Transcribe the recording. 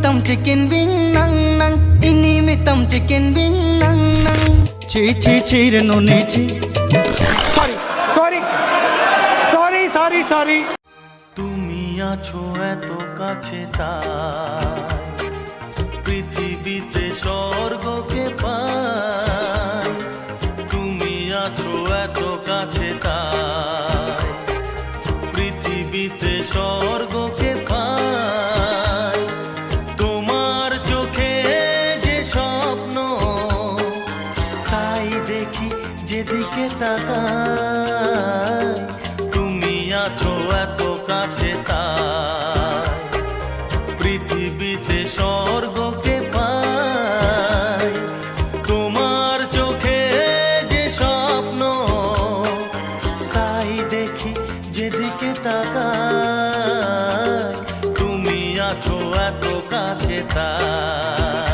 mitam chicken wing nang nang, ini mitam chicken wing nang nang. Chi chi chi re noni chi. Sorry. তুমি আছো এত কাছে তাই পৃথিবীতে স্বর্গকে পাই। তুমি আছো এত কাছে তাই পৃথিবীতে স্বর্গকে পাই। তোমার চোখে যে স্বপ্ন তাই দেখি যেদিকে তাকাই। তুমি আছো এত কাছে তাই পৃথিবীতে স্বর্গকে পাই। তোমার চোখে যে স্বপ্ন তাই দেখি যেদিকে তাকাই। তুমি আছো এত কাছে তাই।